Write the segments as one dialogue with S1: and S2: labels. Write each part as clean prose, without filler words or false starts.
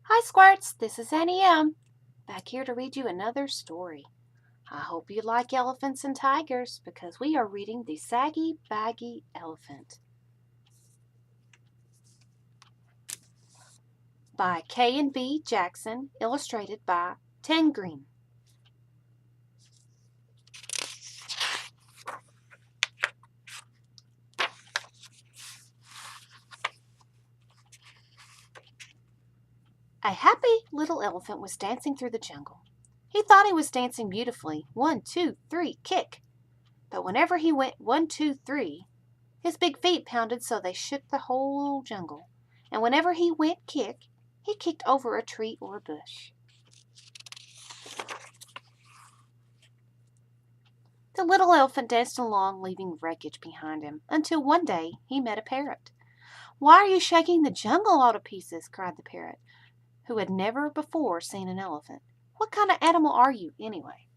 S1: Hi Squirts, this is Annie M. Back here to read you another story. I hope you like elephants and tigers because we are reading The Saggy, Baggy Elephant by K and B Jackson, illustrated by Tenggren. A happy little elephant was dancing through the jungle. He thought he was dancing beautifully. 1, 2, 3, kick! But whenever he went 1, 2, 3, his big feet pounded so they shook the whole jungle. And whenever he went kick, he kicked over a tree or a bush. The little elephant danced along, leaving wreckage behind him, until one day he met a parrot. "Why are you shaking the jungle all to pieces?" cried the parrot, who had never before seen an elephant. "What kind of animal are you, anyway?"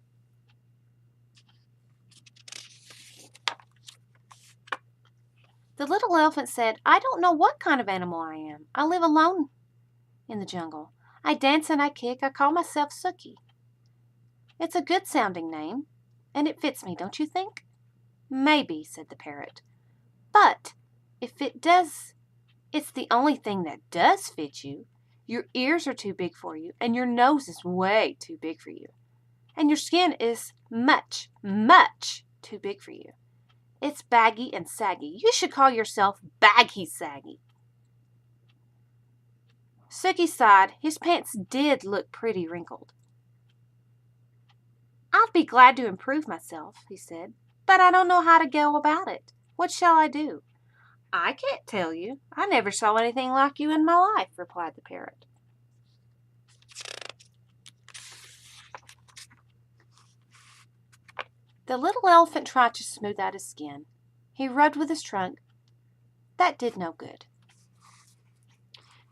S1: The little elephant said, "I don't know what kind of animal I am. I live alone in the jungle. I dance and I kick. I call myself Sookie. It's a good sounding name, and it fits me, don't you think?" "Maybe," said the parrot. "But if it does, it's the only thing that does fit you. Your ears are too big for you, and your nose is way too big for you. And your skin is much, much too big for you. It's baggy and saggy. You should call yourself Baggy Saggy." Sookie sighed. His pants did look pretty wrinkled. "I'd be glad to improve myself," he said, "but I don't know how to go about it. What shall I do?" "I can't tell you. I never saw anything like you in my life," replied the parrot. The little elephant tried to smooth out his skin. He rubbed with his trunk. That did no good.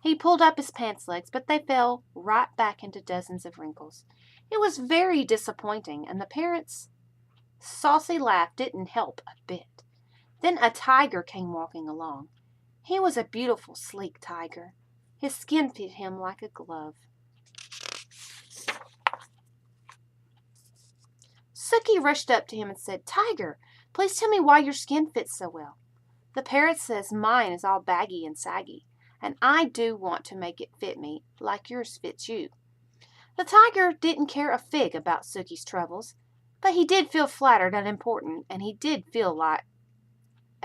S1: He pulled up his pants legs, but they fell right back into dozens of wrinkles. It was very disappointing, and the parrot's saucy laugh didn't help a bit. Then a tiger came walking along. He was a beautiful, sleek tiger. His skin fit him like a glove. Sookie rushed up to him and said, "Tiger, please tell me why your skin fits so well. The parrot says mine is all baggy and saggy, and I do want to make it fit me like yours fits you." The tiger didn't care a fig about Sookie's troubles, but he did feel flattered and important, and he did feel like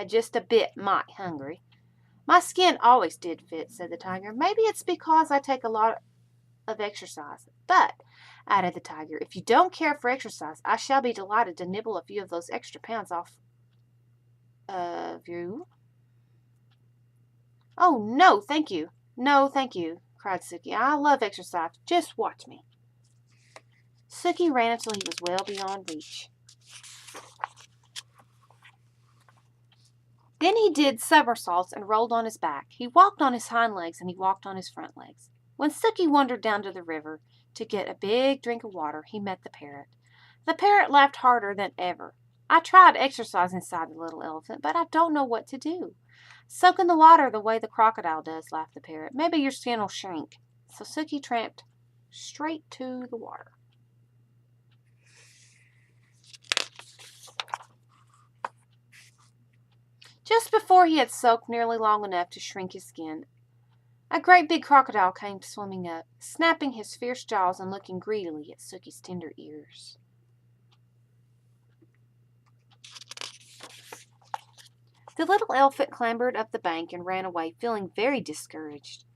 S1: just a bit mite hungry. "My skin always did fit," said the tiger. "Maybe it's because I take a lot of exercise. But," added the tiger, "if you don't care for exercise, I shall be delighted to nibble a few of those extra pounds off of you." "Oh, no, thank you. No, thank you," cried Sookie. "I love exercise. Just watch me." Sookie ran until he was well beyond reach. Then he did somersaults and rolled on his back. He walked on his hind legs and he walked on his front legs. When Sookie wandered down to the river to get a big drink of water, he met the parrot. The parrot laughed harder than ever. "I tried exercising," sighed the little elephant, "but I don't know what to do." "Soak in the water the way the crocodile does," laughed the parrot. "Maybe your skin will shrink." So Sookie tramped straight to the water. Just before he had soaked nearly long enough to shrink his skin, a great big crocodile came swimming up, snapping his fierce jaws and looking greedily at Sookie's tender ears. The little elephant clambered up the bank and ran away, feeling very discouraged.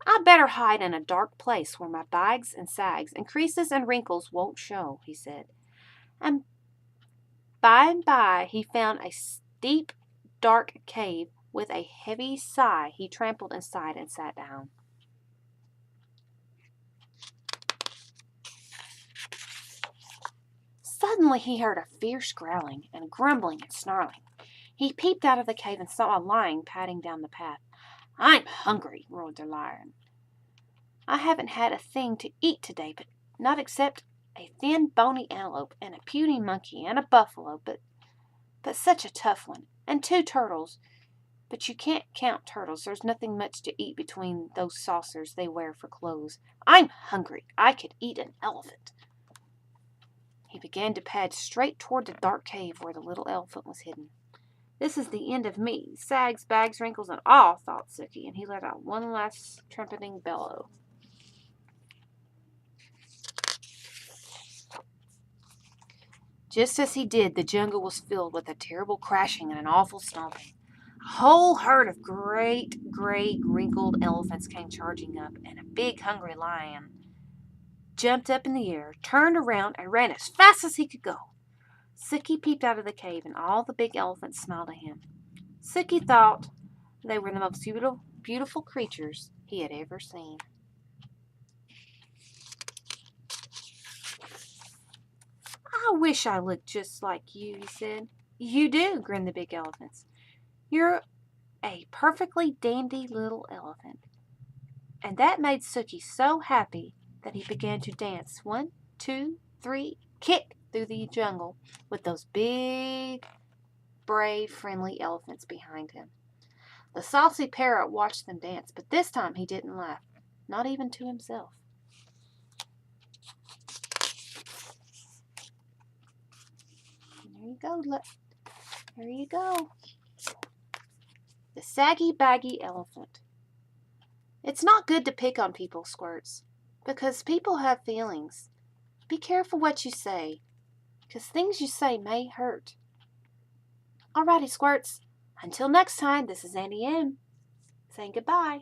S1: "I'd better hide in a dark place where my bags and sags and creases and wrinkles won't show," he said. And by he found a steep, dark cave. With a heavy sigh, he trampled inside and sat down. Suddenly he heard a fierce growling and grumbling and snarling. He peeped out of the cave and saw a lion padding down the path. "I'm hungry," roared the lion. "I haven't had a thing to eat today, but not except a thin, bony antelope and a puny monkey and a buffalo, but such a tough one, and 2 turtles. But you can't count turtles. There's nothing much to eat between those saucers they wear for clothes. I'm hungry. I could eat an elephant. He began to pad straight toward the dark cave where the little elephant was hidden. This is the end of me, sags, bags, wrinkles, and all, thought Sookie, and he let out one last trumpeting bellow. Just as he did, the jungle was filled with a terrible crashing and an awful stomping. A whole herd of great, gray, wrinkled elephants came charging up, and a big, hungry lion jumped up in the air, turned around, and ran as fast as he could go. Sookie peeped out of the cave, and all the big elephants smiled at him. Sookie thought they were the most beautiful creatures he had ever seen. I wish I looked just like you, he said. You do, grinned the big elephants. You're a perfectly dandy little elephant. And that made Sookie so happy that he began to dance 1, 2, 3, kick through the jungle with those big, brave, friendly elephants behind him. The saucy parrot watched them dance, but this time he didn't laugh, not even to himself. There you go, look. There you go. The Saggy Baggy Elephant. It's not good to pick on people, Squirts, because people have feelings. Be careful what you say, because things you say may hurt. Alrighty, Squirts. Until next time, this is Auntie M saying goodbye.